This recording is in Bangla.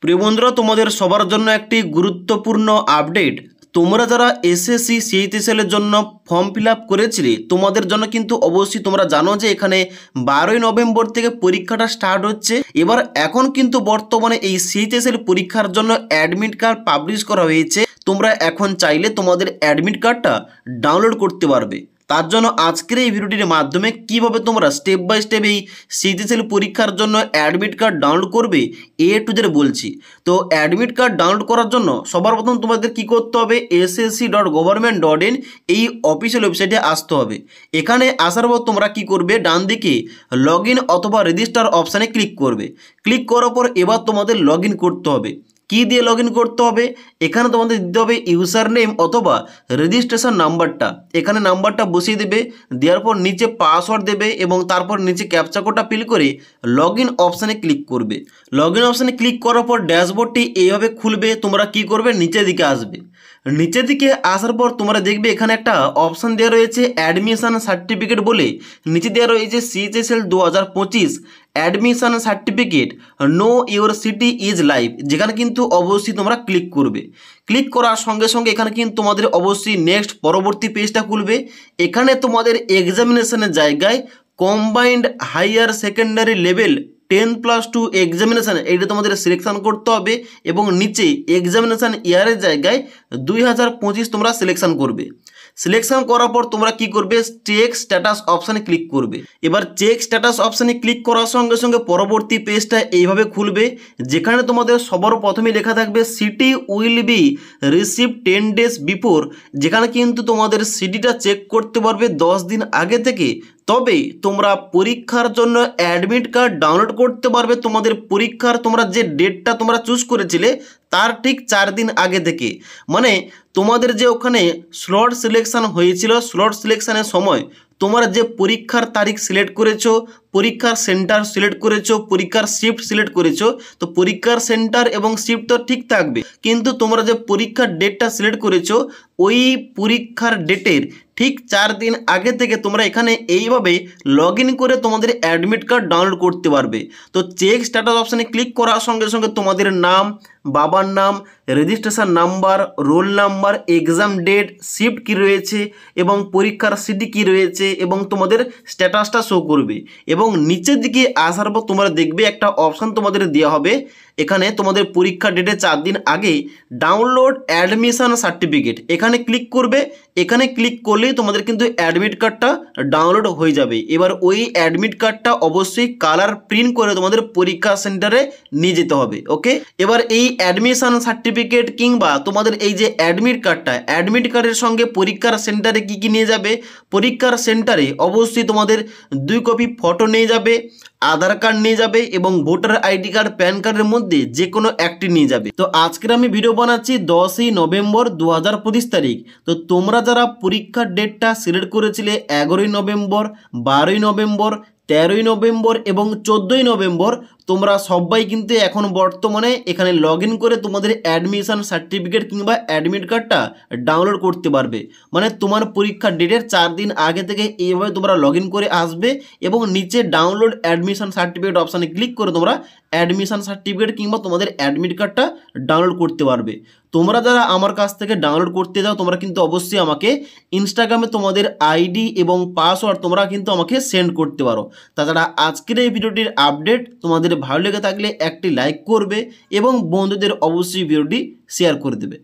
প্রিয় বন্ধুরা, তোমাদের সবার জন্য একটি গুরুত্বপূর্ণ আপডেট। তোমরা যারা এসএসসি সিএইচএসএল এর জন্য ফর্ম ফিল আপ করেছিলে, তোমাদের জন্য কিন্তু অবশ্যই তোমরা জানো যে এখানে 12ই নভেম্বর থেকে পরীক্ষাটা স্টার্ট হচ্ছে। এবার এখন কিন্তু বর্তমানে এই সিএইচএসএল পরীক্ষার জন্য অ্যাডমিট কার্ড পাবলিশ করা হয়েছে। তোমরা এখন চাইলে তোমাদের অ্যাডমিট কার্ডটা ডাউনলোড করতে পারবে। তার জন্য আজকের এই ভিডিওটির মাধ্যমে কিভাবে তোমরা স্টেপ বাই স্টেপ এই সিএইচএসএল পরীক্ষার জন্য অ্যাডমিট কার্ড ডাউনলোড করবে টু জেড বলছি। তো অ্যাডমিট কার্ড ডাউনলোড করার জন্য সবার প্রথম তোমাদের কি করতে হবে, ssc.government.in এই অফিসিয়াল ওয়েবসাইটে আসতে হবে। এখানে আসার পর তোমরা কি করবে, ডান দিকে লগ ইন অথবা রেজিস্টার অপশানে ক্লিক করবে। ক্লিক করার পর এবার তোমাদের লগ ইন করতে হবে। কি দিয়ে লগ ইন করতে হবে, এখানে তোমাদের দিতে হবে ইউজার নেম অথবা রেজিস্ট্রেশন নাম্বারটা। এখানে নাম্বারটা বসিয়ে দেবে, দেওয়ার পর নিচে পাসওয়ার্ড দেবে এবং তারপর নিচে ক্যাপচা কোডটা ফিল করে লগ ইন অপশানে ক্লিক করবে। লগ ইন অপশানে ক্লিক করার পর ড্যাশবোর্ডটি এইভাবে খুলবে। তোমরা কি করবে, নিচের দিকে আসবে। নিচের দিকে আসার পর তোমরা দেখবে এখানে একটা অপশান দেওয়া রয়েছে অ্যাডমিশন সার্টিফিকেট বলে। নিচে দেওয়া রয়েছে CHSL 2025 admission certificate, no your city is live, যেখানে কিন্তু অবশ্যই তোমরা ক্লিক করবে। ক্লিক করার সঙ্গে সঙ্গে এখানে কিন্তু তোমাদের অবশ্যই নেক্সট পরবর্তী পেজটা খুলবে। এখানে তোমাদের এক্সামিনেশনের জায়গায় combined hire secondary level 10+2 examination এইটা তোমাদের সিলেকশান করতে হবে এবং নিচে এক্সামিনেশান ইয়ারের জায়গায় 2025 তোমরা সিলেকশান করবে। সিলেকশন করার পর তোমরা কি করবে, চেক স্ট্যাটাস অপশানে ক্লিক করবে। এবার চেক স্ট্যাটাস অপশানে ক্লিক করার সঙ্গে সঙ্গে পরবর্তী পেজটা এইভাবে খুলবে, যেখানে তোমাদের সবার প্রথমে লেখা থাকবে city will be receive 10 days before, যেখানে কিন্তু তোমাদের সিটিটা চেক করতে পারবে 10 দিন আগে থেকে। তবে তোমরা পরীক্ষার জন্য অ্যাডমিট কার্ড ডাউনলোড করতে পারবে তোমাদের পরীক্ষার তোমরা যে ডেটটা তোমরা চুজ করেছিলে তার ঠিক 4 দিন আগে থেকে। মানে তোমাদের যে ওখানে স্লট সিলেকশান হয়েছিল, স্লট সিলেকশানের সময় তোমরা যে পরীক্ষার তারিখ সিলেক্ট করেছো, পরীক্ষার সেন্টার সিলেক্ট করেছো, পরীক্ষার শিফট সিলেক্ট করেছো, তো পরীক্ষার সেন্টার এবং শিফট তো ঠিক থাকবে, কিন্তু তোমরা যে পরীক্ষার ডেটটা সিলেক্ট করেছো ওই পরীক্ষার ডেটের ঠিক 4 দিন আগে থেকে তোমরা এখানে এইভাবে লগ ইন করে তোমাদের অ্যাডমিট কার্ড ডাউনলোড করতে পারবে। তো চেক স্ট্যাটাস অপশানে ক্লিক করার সঙ্গে সঙ্গে তোমাদের নাম, বাবার নাম, registration number, roll number, exam date, shift কী রয়েছে এবং পরীক্ষার সিটি কী রয়েছে এবং তোমাদের স্ট্যাটাসটা শো করবে। এবং নিচের দিকে আসার পর তোমরা দেখবে একটা অপশান তোমাদের দেওয়া হবে, এখানে তোমাদের পরীক্ষার ডেটে 4 দিন আগে ডাউনলোড অ্যাডমিশন সার্টিফিকেট, এখানে ক্লিক করবে। এখানে ক্লিক করলেই তোমাদের কিন্তু অ্যাডমিট কার্ডটা ডাউনলোড হয়ে যাবে। এবার ওই অ্যাডমিট কার্ডটা অবশ্যই কালার প্রিন্ট করে তোমাদের পরীক্ষা সেন্টারে নিয়ে যেতে হবে। ওকে, এবার এই অ্যাডমিশন সার্টিফিকেট কিংবা তোমাদের এই যে অ্যাডমিট কার্ডটা, অ্যাডমিট কার্ডের সঙ্গে পরীক্ষার সেন্টারে কি কি নিয়ে যাবে, পরীক্ষার সেন্টারে অবশ্যই তোমাদের 2 কপি ফটো নিয়ে যাবে, আধার কার্ড নিয়ে যাবে এবং ভোটার আইডি কার্ড, প্যান কার্ডের মধ্যে যে কোনো একটি নিয়ে যাবে। তো আজকের আমি ভিডিও বানাচ্ছি 10ই নভেম্বর 2025 তারিখ। তো তোমরা যারা পরীক্ষার ডেটটা সিলেক্ট করেছিলে 11ই নভেম্বর, 12ই নভেম্বর, 13ই নভেম্বর এবং 14ই নভেম্বর, তোমরা সবাই কিন্তু এখন বর্তমানে এখানে লগ ইন করে তোমাদের অ্যাডমিশন সার্টিফিকেট কিংবা অ্যাডমিট কার্ডটা ডাউনলোড করতে পারবে। মানে তোমার পরীক্ষার ডেটের 4 দিন আগে থেকে এইভাবে তোমরা লগ ইন করে আসবে এবং নিচে ডাউনলোড অ্যাডমিশন সার্টিফিকেট অপশানে ক্লিক করে তোমরা অ্যাডমিশন সার্টিফিকেট কিংবা তোমাদের অ্যাডমিট কার্ডটা ডাউনলোড করতে পারবে। তোমরা যারা আমার কাছ থেকে ডাউনলোড করতে যাও তোমরা কিন্তু অবশ্যই আমাকে ইনস্টাগ্রামে তোমাদের আইডি এবং পাসওয়ার্ড তোমরা কিন্তু আমাকে সেন্ড করতে পারো। তাছাড়া আজকের এই ভিডিওটির আপডেট তোমাদের ভালো লেগে থাকলে একটি লাইক করবে এবং বন্ধুদের অবশ্যই ভিডিওটি শেয়ার করে দেবে।